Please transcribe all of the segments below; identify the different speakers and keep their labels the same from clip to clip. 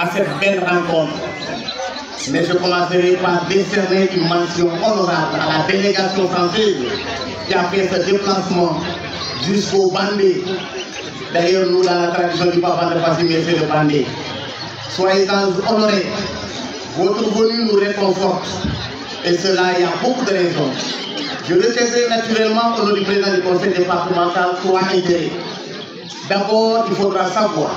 Speaker 1: à cette belle rencontre. Mais je commencerai par décerner une mention honorable à la délégation française qui a fait ce déplacement jusqu'au Bandé. D'ailleurs, nous, dans la tradition du Papa de Fassi, c'est le Bandé. Soyez-en honorés. Votre venue nous réconforte. Et cela, il y a beaucoup de raisons. Je retiendrai naturellement au nom du président du conseil départemental 3 intérêts. D'abord, il faudra savoir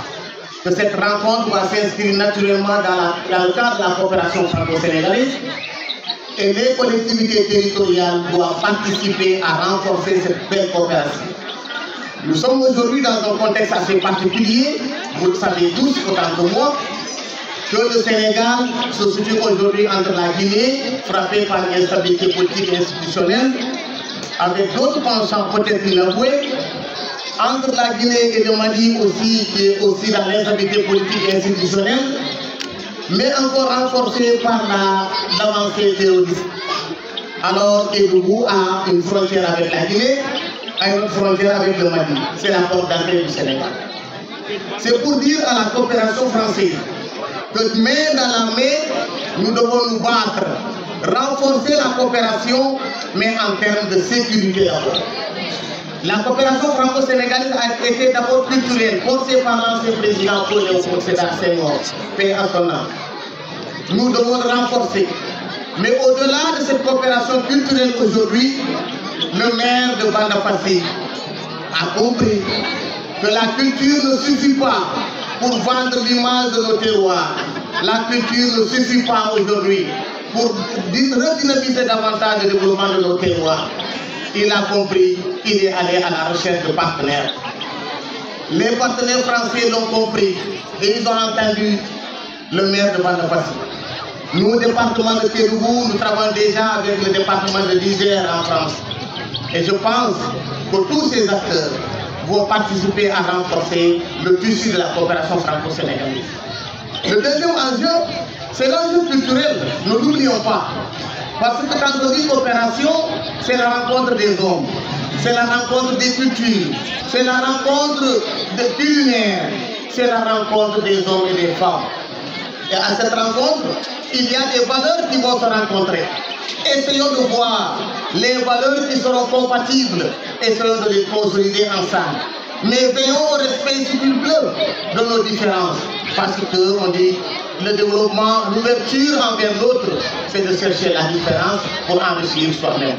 Speaker 1: que cette rencontre va s'inscrire naturellement dans le cadre de la coopération franco-sénégalaise et les collectivités territoriales doivent participer à renforcer cette belle coopération. Nous sommes aujourd'hui dans un contexte assez particulier, vous le savez tous autant que moi, que le Sénégal se situe aujourd'hui entre la Guinée, frappée par une instabilité politique et institutionnelle, avec d'autres penchants peut-être inavoués, entre la Guinée et le Mali aussi, qui est aussi dans l'instabilité politique et institutionnelle, mais encore renforcée par l'avancée terroriste. Alors Kédougou a une frontière avec la Guinée, a une autre frontière avec le Mali. C'est la porte d'entrée du Sénégal. C'est pour dire à la coopération française que main dans la main, nous devons nous battre, renforcer la coopération, mais en termes de sécurité d'abord. La coopération franco-sénégalaise a été d'abord culturelle, portée par l'ancien président Léopold Sédar Senghor, paix à son âme. Nous devons le renforcer. Mais au-delà de cette coopération culturelle aujourd'hui, le maire de Banda Fassi a compris que la culture ne suffit pas pour vendre l'image de nos terroirs. La culture ne suffit pas aujourd'hui pour redynamiser davantage le développement de nos terroirs. Il a compris, il est allé à la recherche de partenaires. Les partenaires français l'ont compris et ils ont entendu le maire de Banda Fassi. Nous, au département de Kédougou, nous travaillons déjà avec le département de l'Isère en France. Et je pense que tous ces acteurs vont participer à renforcer le tissu de la coopération franco-sénégalaise. Le deuxième enjeu, c'est l'enjeu culturel, ne l'oublions pas. Parce que quand on dit coopération, c'est la rencontre des hommes, c'est la rencontre des cultures, c'est la rencontre des culinaires, c'est la rencontre des hommes et des femmes. Et à cette rencontre, il y a des valeurs qui vont se rencontrer. Essayons de voir les valeurs qui seront compatibles, essayons de les consolider ensemble. Mais veillons au respect scrupuleux de nos différences. Parce qu'on dit le développement, l'ouverture envers l'autre, c'est de chercher la différence pour enrichir soi-même.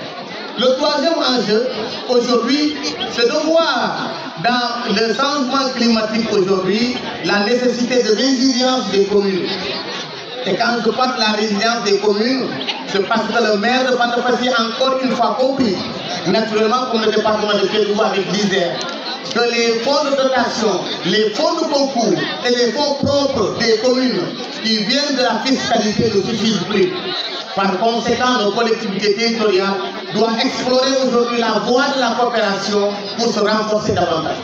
Speaker 1: Le troisième enjeu, aujourd'hui, c'est de voir dans le changement climatique aujourd'hui la nécessité de résilience des communes. Et quand je parle de la résilience des communes, c'est parce que le maire de Banda Fassi a encore une fois compris, naturellement comme le département de Kédougou avec l'Isère, que les fonds de dotation, les fonds de concours et les fonds propres des communes qui viennent de la fiscalité ne suffisent plus. Par conséquent, nos collectivités territoriales doivent explorer aujourd'hui la voie de la coopération pour se renforcer davantage.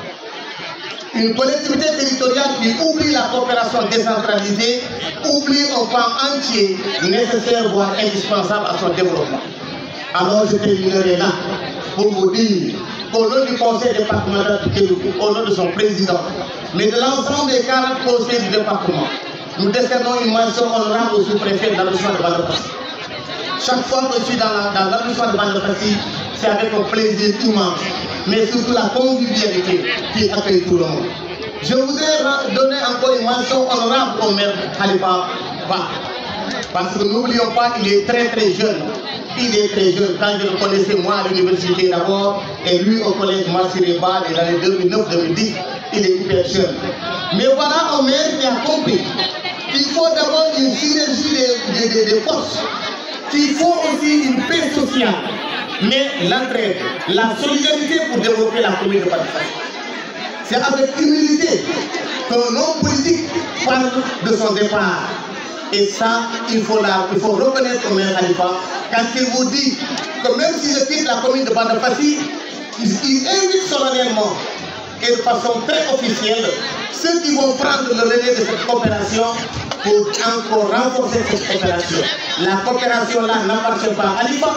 Speaker 1: Une collectivité territoriale qui oublie la coopération décentralisée, oublie un pan entier nécessaire, voire indispensable à son développement. Alors je terminerai là pour vous dire qu'au nom du conseil départemental de Kédougou, au nom de son président, mais de l'ensemble des 40 conseils du département, nous décernons une mention honorable au sous-préfet de l'arrondissement de Banda Fassi. Chaque fois que je suis dans l'arrondissement de Banda Fassi, c'est avec un plaisir immense, mais surtout la convivialité qui accueille tout le monde. Je voudrais donner encore une mention honorable au maire Khalifa Ba, parce que n'oublions pas, il est très très jeune. Il est très jeune. Quand je le connaissais moi à l'université d'abord, et lui au collège Massireba des années 2009-2010, il est hyper jeune. Mais voilà un maire qui a compris qu'il faut d'abord une synergie des forces, qu'il faut aussi une paix sociale, mais l'entraide, la solidarité pour développer la commune de Banda Fassi. C'est avec humilité qu'un homme politique parle de son départ. Et ça, il faut reconnaître au maire Khalifa quand il vous dit que même si je quitte la commune de Banda Fassi, il invite solennellement et de façon très officielle ceux qui vont prendre le relais de cette coopération pour encore renforcer cette coopération. La coopération-là n'appartient pas à Khalifa,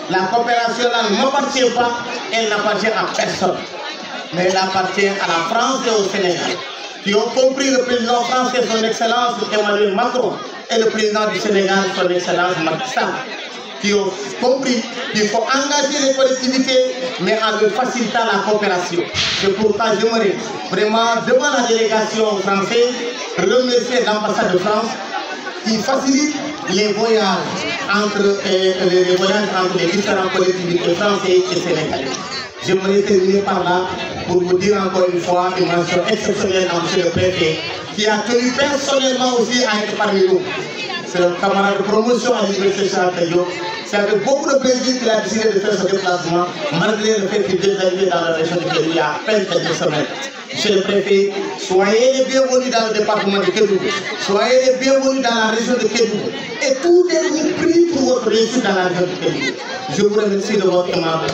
Speaker 1: la coopération-là ne m'appartient pas, elle n'appartient à personne. Mais elle appartient à la France et au Sénégal. qui ont compris le président français, son Excellence Emmanuel Macron, et le président du Sénégal, son Excellence Macky Sall, qui ont compris qu'il faut engager les collectivités, mais en leur facilitant la coopération. C'est pourquoi j'aimerais vraiment, devant la délégation française, remercier l'ambassade de France qui facilite les voyages entre les différentes collectivités françaises et sénégalaises. J'aimerais terminer par là pour vous dire encore une fois une mention exceptionnelle à M. le Préfet, qui a tenu personnellement aussi à être parmi nous. C'est un camarade de promotion à l'Université Charles Diop. C'est avec beaucoup de plaisir qu'il a décidé de faire ce déplacement, malgré le fait qu'il est arrivé dans la région de Kédougou il y a à peine quelques semaines. Monsieur le Préfet, soyez les bienvenus dans le département de Kédougou, soyez les bienvenus dans la région de Kédougou. Et tout est vous prie pour votre réussite dans la région de Kédougou. Je vous remercie de votre aimable